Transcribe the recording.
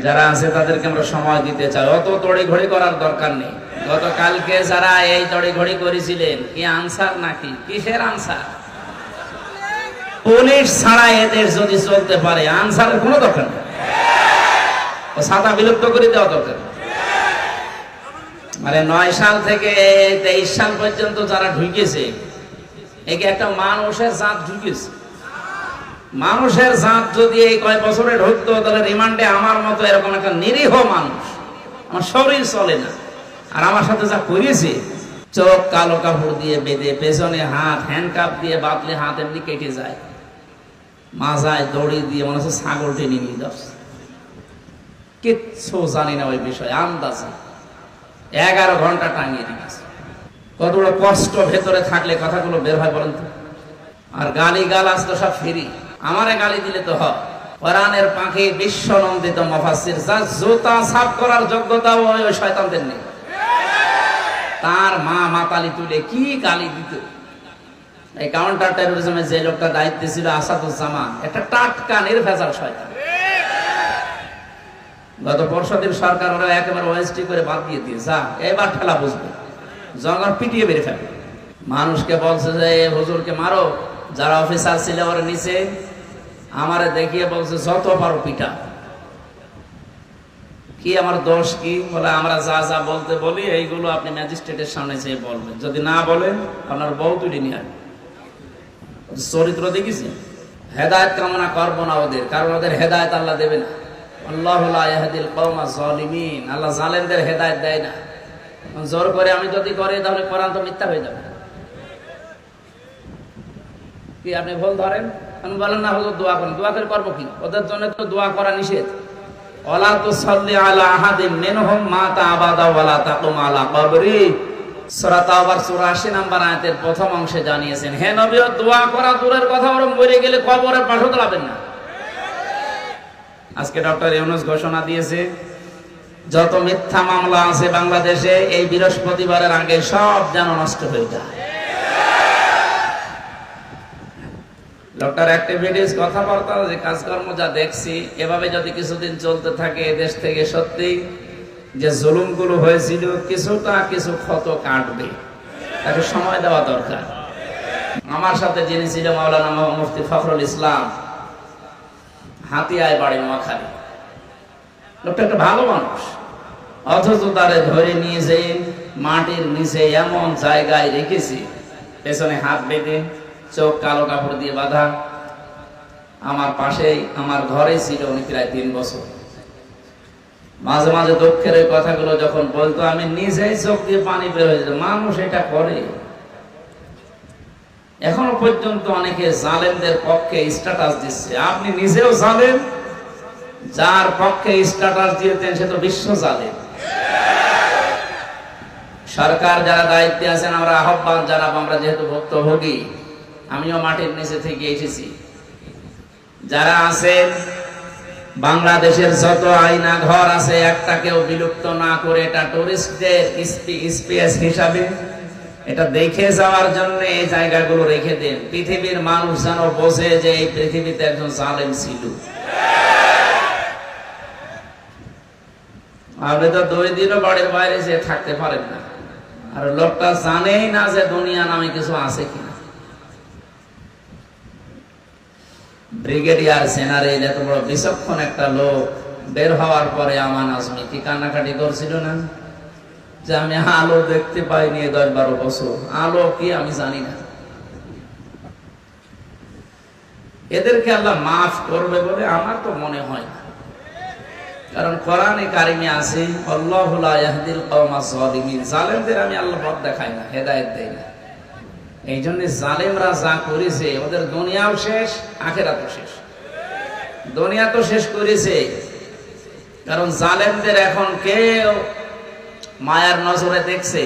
যারা আছে তাদেরকে আমরা সময় দিতে চাই, অত তড়িঘড়ি করার দরকার নেই। গতকালকে যারা এই তড়িঘড়ি করেছিলেন, কি আনসার নাকি কিসের আনসার? পুলিশ ছাড়া এদের যদি চলতে পারে আনসারের কোনো দরকার নেই, ছাতা বিলুপ্ত করে দেওয়া দরকার। মানে 9 সাল থেকে 23 সাল পর্যন্ত যারা ঢুকেছে, একে একটা মানুষের জাত ঢুকেছে। মানুষের জাত যদি এই কয় বছরে ঢুকতো, তাহলে রিমান্ডে আমার মতো এরকম একটা নিরীহ মানুষ, আমার শরীর চলে না। আর আমার সাথে যা করেছে, চোখ কালো কাপড় দিয়ে বেঁধে, পেছনে হাত হ্যান্ডকাপ দিয়ে বাঁধলে হাত এমনি কেটে যায়, মাজায় দড়ি দিয়ে মনে হচ্ছে ছাগল টেনে নিয়ে যাচ্ছে। কিচ্ছু জানি না ওই বিষয়ে, আন্দাজে 11 ঘন্টা টাঙিয়ে রেখেছে। কত বড় কষ্ট ভেতরে থাকলে কথাগুলো বের হয় বলেন তো। আর গালি গালাজ তো সব ফ্রি, আমারে গালি দিলে তো হয়। কোরআনের পাখি বিশ্বনন্দিত মুফাসসির, যার জুতা সাফ করার যোগ্যতা ওই শয়তানদের নেই। তার মা মাতালি তুলে কি গালি দিত। এই কাউন্টার টেরোরিজমের যে লোকটা দায়িত্বে ছিল, আসাদুজ্জামান, একটা টাটকা নির্ভেজাল শয়তান। গত পরশুদিন সরকার ওরা একেবারে ওএসটি করে বাদ দিয়ে দিয়ে, যা এবার ঠেলা বুঝবে, জনগণ পিটিয়ে মেরে ফেলবে। মানুষকে বলছে যে হুজুরকে মারো, যারা অফিসার ছিল ওরা নিচে, আমারে দেখিয়ে বলছে যত পারো পিটা। কি আমার দোষ কি? বলে আমরা যা যা বলতে বলি এইগুলো আপনি ম্যাজিস্ট্রেটের সামনে যেয়ে বলবেন, যদি না বলেন আপনার বউ তুলে নিয়ে আসবে। চরিত্র দেখিছি। হেদায়েত কামনা করবো না ওদের, কারণ ওদের হেদায়েত আল্লাহ দেবে না। আল্লাহু লা ইয়াহদিল কওমা যালিমিন, আল্লাহ জালেমদের হেদায়েত দেয় না। জোর করে আমি যদি করি তাহলে কোরআন তো মিথ্যা হয়ে যাবে। কি আপনি ভুল ধরেন? আমি বলেন না হুজুর দোয়া করেন, দোয়া করে করবো কি? ওদের জন্য তো দোয়া করা নিষেধ। ওয়ালা তুসাল্লি আলা আহাদিম মিনহুম মাতা আবাদা ওয়ালা তাকুম আলা কবরি, সূরা তাওবার 84 নম্বর আয়াতের প্রথম অংশে জানিয়েছেন, হে নবী, দোয়া করা দূরের কথা, ওরা মরে গেলে কবরের পাশে দাঁড়াবেন না। আজকে ডক্টর ইউনূস ঘোষণা দিয়েছে, যত মিথ্যা মামলা আছে বাংলাদেশে এই বৃহস্পতিবারের আগে সব যেন নষ্ট হয়ে যায়। ডক্টর অ্যাক্টিভিটিস, কথাবার্তা, যে কাজকর্ম যা দেখছি, এভাবে যদি কিছুদিন চলতে থাকে দেশ থেকে সত্যি যে জুলুমগুলো হয়েছিল কিছুটা কিছু ক্ষত কাটবে। তাকে সময় দেওয়া দরকার। আমার সাথে যিনি ছিল মাওলানা মুফতি ফখরুল ইসলাম, হাতিয়ায় বাড়ি নোয়াখালী, লোকটা একটা ভালো মানুষ, অথচ তারে ধরে নিয়ে যে মাটির নিচে এমন জায়গায় রেখেছি, পেছনে হাত বেঁধে, চোখ কালো কাপড় দিয়ে বাঁধা, আমার পাশেই আমার ঘরে ছিল উনি প্রায় 3 বছর। মাঝে মাঝে দুঃখের এই কথাগুলো যখন বলতো, আমি নিজেই চোখ দিয়ে পানি বের হয়ে যেত। মানুষ এটা করে। এখনো পর্যন্ত অনেকে জালেমদের পক্ষে স্ট্যাটাস দিচ্ছে। আপনি নিজেও জালেম, যার পক্ষে স্ট্যাটাস দিয়েছেন সে তো বিশ্ব জালেম। সরকার যারা দায়িত্বে আছেন, আমরা আহ্বান জানাবো, আমরা যেহেতু ভুক্তভোগী, আমিও মাটির নিচে থেকে এসেছি, যারা আছেন বাংলাদেশের যত আয়না ঘর আছে একটাকেও বিলুপ্ত না করে, এটা টুরিস্টদের স্পেস হিসাবে এটা দেখে যাওয়ার জন্য এই জায়গাগুলো রেখে দেন। পৃথিবীর মানুষ যেন বোঝে যে এই পৃথিবীতে একজন জালেম ছিল। আপনি তো 2 দিনও বাড়ির বাইরে যে থাকতে পারেন না, আর লোকটা জানেই না যে দুনিয়া নামে কিছু আছে কিনা। ব্রিগেডিয়ার জেনারেল, এত বড় বিচক্ষণ একটা লোক, বের হওয়ার পরে আমান আজমি কি কান্নাকাটি করছিল না, যে আমি আলো দেখতে পাইনি 10-12 বছর, আলো কি আমি জানি না। এদেরকে আল্লাহ মাফ করবে বলে আমার তো মনে হয় না, কারণ কোরআনে কারিমে আছে, আল্লাহু লা ইয়াহদিল কওমা যালিমিন, জালেমদের আমি আল্লাহ পথ দেখাই না, হেদায়েত দেই না। এই জন্য জালেমরা যা করেছে, ওদের দুনিয়াও শেষ, আখিরাতও শেষ। দুনিয়া তো শেষ করেছে, কারণ জালেমদের এখন কেউ মায়ার নজরে দেখছে।